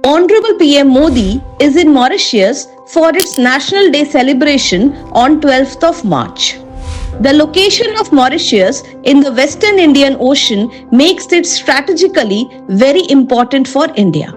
Honorable PM Modi is in Mauritius for its National Day celebration on 12th of March. The location of Mauritius in the Western Indian Ocean makes it strategically very important for India.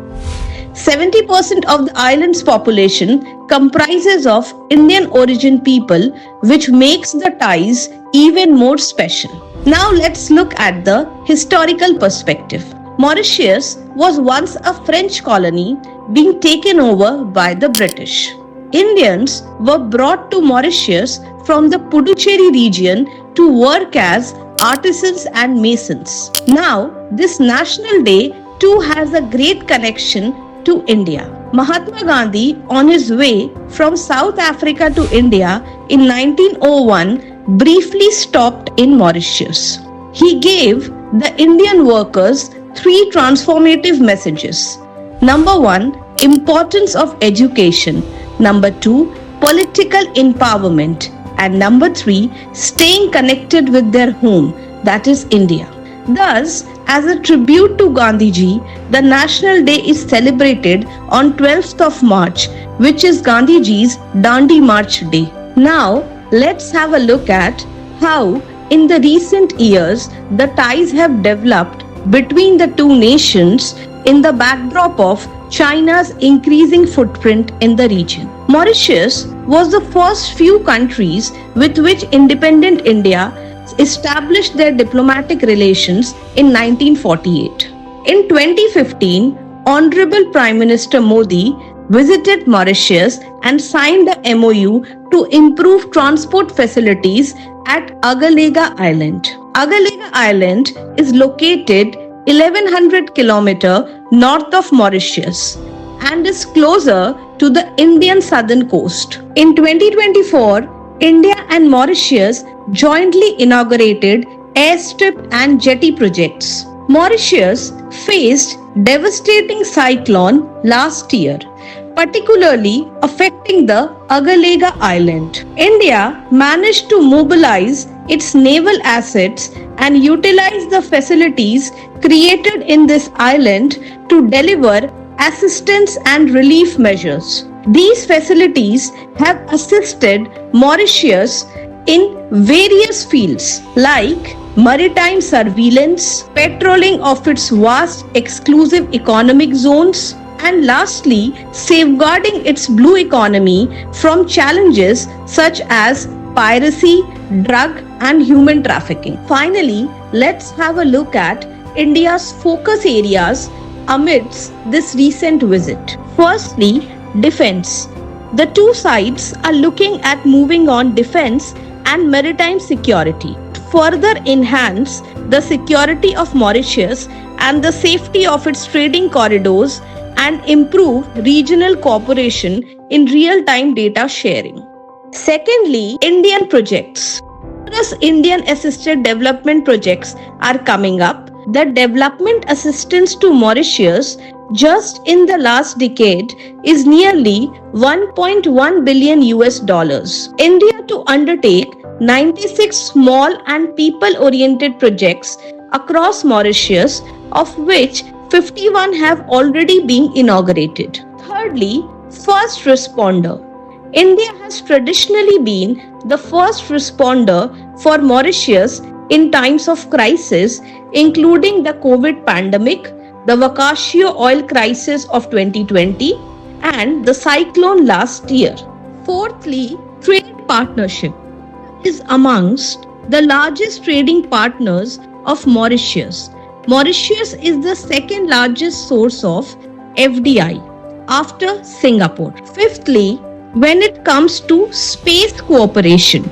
70% of the island's population comprises of Indian origin people, which makes the ties even more special. Now let's look at the historical perspective. Mauritius was once a French colony being taken over by the British. Indians were brought to Mauritius from the Puducherry region to work as artisans and masons. Now, this National Day too has a great connection to India. Mahatma Gandhi, on his way from South Africa to India in 1901, briefly stopped in Mauritius. He gave the Indian workers three transformative messages. Number 1, importance of education. Number 2, political empowerment. And number 3, staying connected with their home, that is India. Thus, as a tribute to Gandhiji, the National Day is celebrated on 12th of March, which is Gandhiji's Dandi March Day. Now, let's have a look at how in the recent years the ties have developed between the two nations in the backdrop of China's increasing footprint in the region. Mauritius was the first few countries with which independent India established their diplomatic relations in 1948. In 2015, Honorable Prime Minister Modi visited Mauritius and signed a MOU to improve transport facilities at Agalega Island. Agalega Island is located 1100 km north of Mauritius and is closer to the Indian southern coast. In 2024, India and Mauritius jointly inaugurated airstrip and jetty projects. Mauritius faced devastating cyclone last year, particularly affecting the Agalega Island. India managed to mobilize its naval assets and utilize the facilities created in this island to deliver assistance and relief measures. These facilities have assisted Mauritius in various fields like maritime surveillance, patrolling of its vast exclusive economic zones, and lastly, safeguarding its blue economy from challenges such as piracy, drug and human trafficking. Finally, let's have a look at India's focus areas amidst this recent visit. Firstly, defense. The two sides are looking at moving on defense and maritime security to further enhance the security of Mauritius and the safety of its trading corridors and improve regional cooperation in real-time data sharing. Secondly, Indian projects. Numerous Indian-assisted development projects are coming up. The development assistance to Mauritius just in the last decade is nearly 1.1 billion US dollars. India to undertake 96 small and people-oriented projects across Mauritius, of which 51 have already been inaugurated. Thirdly, first responder. India has traditionally been the first responder for Mauritius in times of crisis, including the COVID pandemic, the Vacatio oil crisis of 2020, and the cyclone last year. Fourthly, trade partnership is amongst the largest trading partners of Mauritius. Mauritius is the second largest source of FDI after Singapore. Fifthly, when it comes to space cooperation,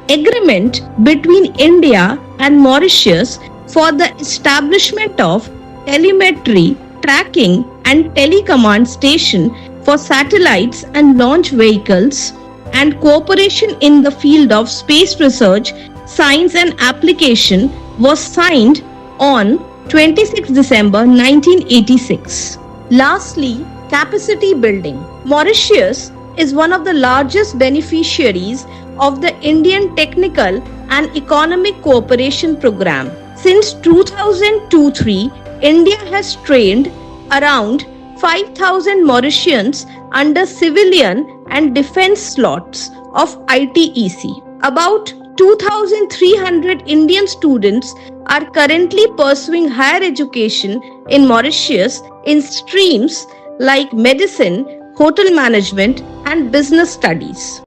agreement between India and Mauritius for the establishment of telemetry, tracking and telecommand station for satellites and launch vehicles and cooperation in the field of space research, science and application was signed on 26 December 1986. Lastly, capacity building. Mauritius is one of the largest beneficiaries of the Indian Technical and Economic Cooperation Program. Since 2002-03, India has trained around 5,000 Mauritians under civilian and defense slots of ITEC. About 2,300 Indian students are currently pursuing higher education in Mauritius in streams like medicine, hotel management, and business studies.